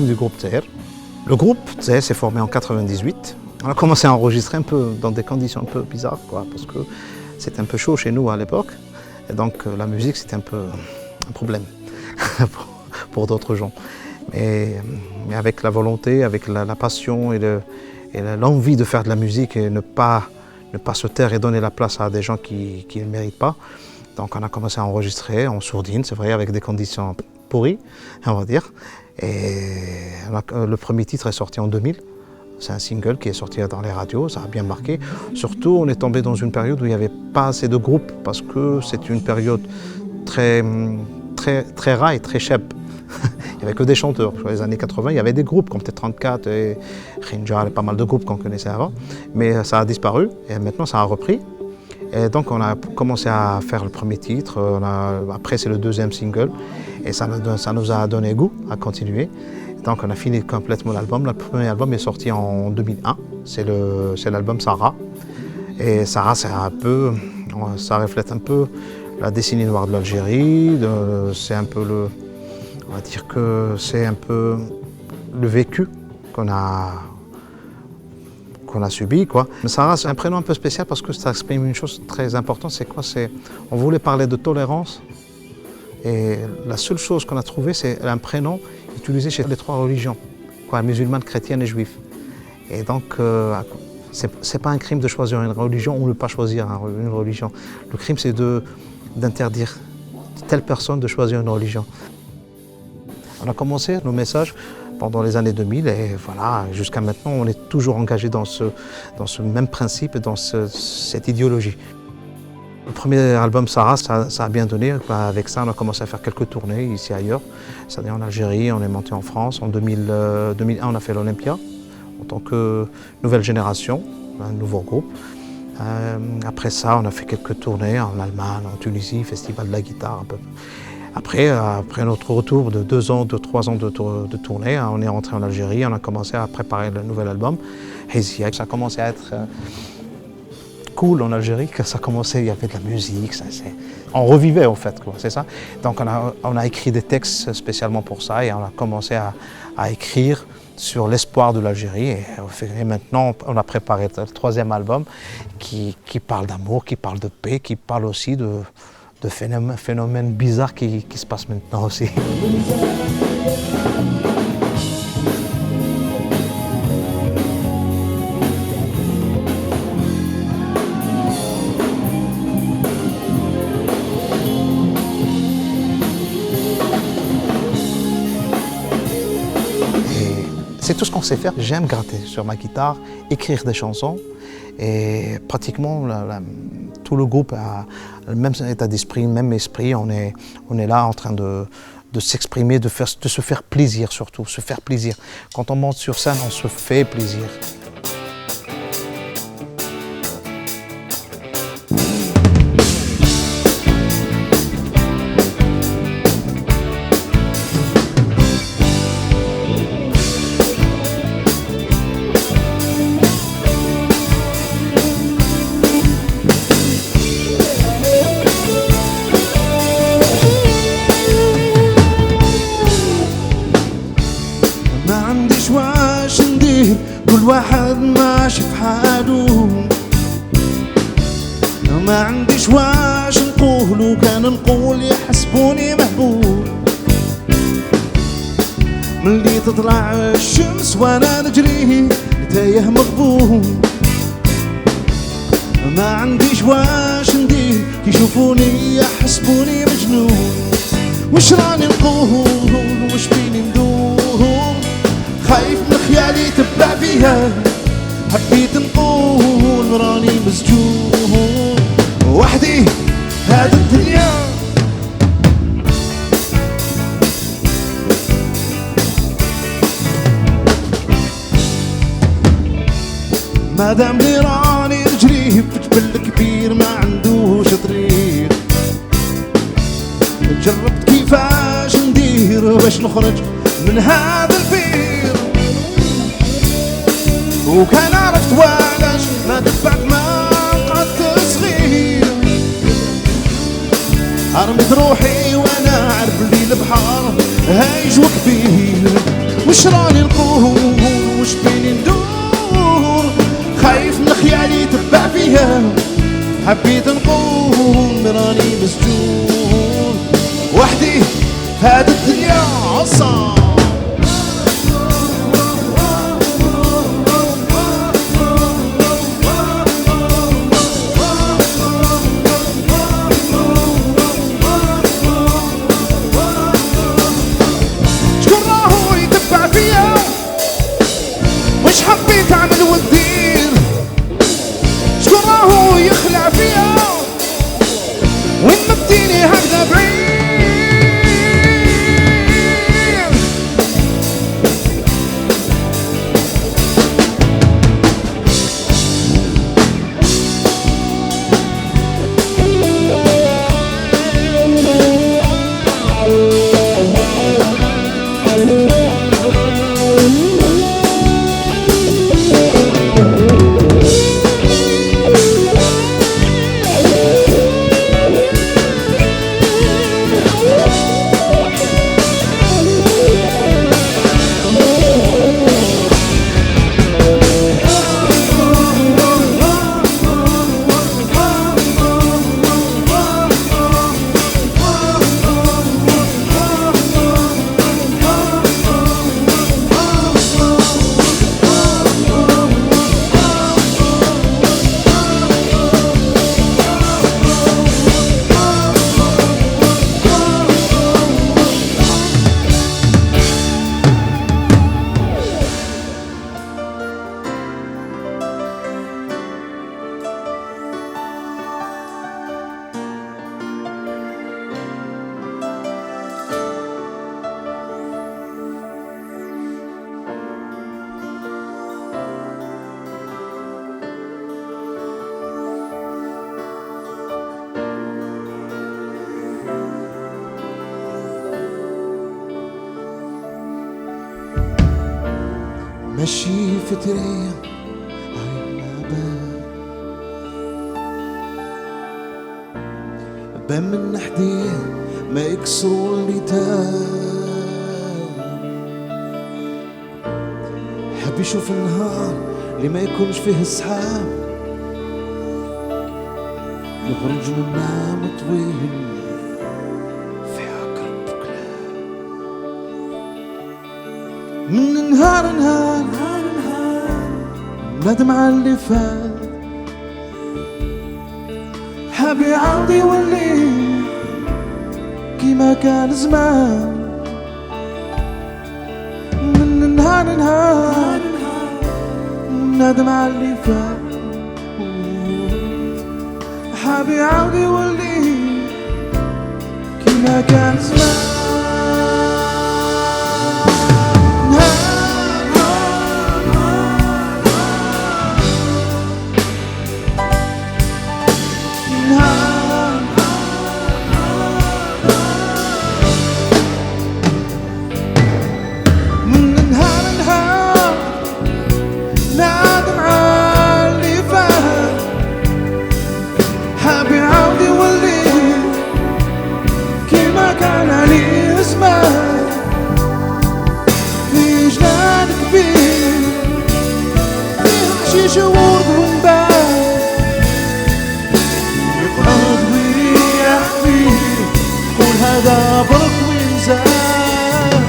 crime du groupe Tzaher. Le groupe Tzaher s'est formé en 98. On a commencé à enregistrer un peu dans des conditions un peu bizarres, parce que c'était un peu chaud chez nous à l'époque. Et donc la musique, c'était un peu un problème pour d'autres gens. Mais avec la volonté, avec la passion et l'envie de faire de la musique et ne pas se taire et donner la place à des gens qui ne le méritent pas. Donc on a commencé à enregistrer en sourdine, c'est vrai, avec des conditions pourries, on va dire. Et le premier titre est sorti en 2000. C'est un single qui est sorti dans les radios, ça a bien marqué. Surtout, on est tombé dans une période où il n'y avait pas assez de groupes, parce que c'est une période très rare et très cheb. Il n'y avait que des chanteurs. Dans les années 80, il y avait des groupes comme T34 et Khinjar et pas mal de groupes qu'on connaissait avant. Mais ça a disparu et maintenant ça a repris. Et donc on a commencé à faire le premier titre. Après c'est le deuxième single et ça nous a donné goût à continuer. Donc on a fini complètement l'album. Le premier album est sorti en 2001. C'est l'album Sarah. Et Sarah, ça reflète un peu la décennie noire de l'Algérie. C'est un peu on va dire que c'est un peu le vécu qu'on a subi, quoi. Sarah, c'est un prénom un peu spécial parce que ça exprime une chose très importante, c'est quoi? On voulait parler de tolérance et la seule chose qu'on a trouvée, c'est un prénom utilisé chez les trois religions, musulmane, chrétienne et juive. Et donc, c'est pas un crime de choisir une religion ou ne pas choisir une religion. Le crime, c'est d'interdire telle personne de choisir une religion. On a commencé nos messages pendant les années 2000 et voilà, jusqu'à maintenant, on est toujours engagé dans ce même principe et dans cette idéologie. Le premier album Sarah, ça a bien donné. Avec ça, on a commencé à faire quelques tournées ici et ailleurs. C'est-à-dire en Algérie, on est monté en France. En 2001, on a fait l'Olympia en tant que nouvelle génération, un nouveau groupe. Après ça, on a fait quelques tournées en Allemagne, en Tunisie, Festival de la guitare un peu. Après notre retour de 3 ans de tournée, on est rentré en Algérie, on a commencé à préparer le nouvel album, Hezia. Ça a commencé à être cool en Algérie, que ça commençait, il y avait de la musique, on revivait en fait, c'est ça. Donc on a écrit des textes spécialement pour ça et on a commencé à écrire sur l'espoir de l'Algérie. Et maintenant, on a préparé le troisième album qui parle d'amour, qui parle de paix, qui parle aussi de phénomènes bizarres qui se passent maintenant aussi. C'est tout ce qu'on sait faire. J'aime gratter sur ma guitare, écrire des chansons et pratiquement tout le groupe a le même état d'esprit, le même esprit. On est là en train de s'exprimer, de se faire plaisir surtout, se faire plaisir. Quand on monte sur scène, on se fait plaisir. كل واحد ماشي في حاله ما عنديش واش نقول وكان نقول يحسبوني مهبول ملي تطلع الشمس وانا نجري تايه مغبول ما عنديش واش ندير كيشوفوني يحسبوني مجنون وش راني نقول وش بيني ندور خايف من خيالي تبع فيها حبيت نقول راني مسجون وحدي هاد الدنيا مادام لي راني نجري في جبل كبير ما عندوش طريق جربت كيفاش ندير باش نخرج من هذا البير وكان عرفت وعلاش ما دفعت ما قعدت صغير رميت روحي وانا عارف لي البحر هايج وكبير وش راني نقول وش بيني ندور خايف من خيالي تبع فيها حبيت نقول راني مسجون وحدي في هاد الدنيا عصام حبيت اعمل وندير شكون راهو يخلع فيا وين مديني هكذا بعيد ماشي في تريا هاي بان من حديه ما يكسروا الريتان حب يشوف النهار اللي ما يكونش فيه السحاب يخرج من نعم طويل من نهار ندم على اللي فات حاب يعاود يولي كيما كان زمان من نهار ندم على اللي فات حاب يعاود يولي كيما كان زمان شعور ونبان يقعد ويحكي قول هذا برك وينزال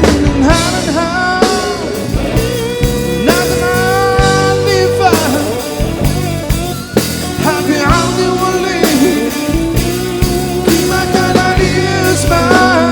من نهار نادم على اللي فات حاب يعاود يولي كيما كان عليه زمان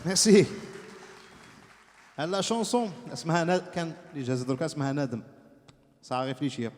ميرسي. هاد لا شونسون اسمها كان اللي جاز دركا اسمها ندم، صافي فليشيه.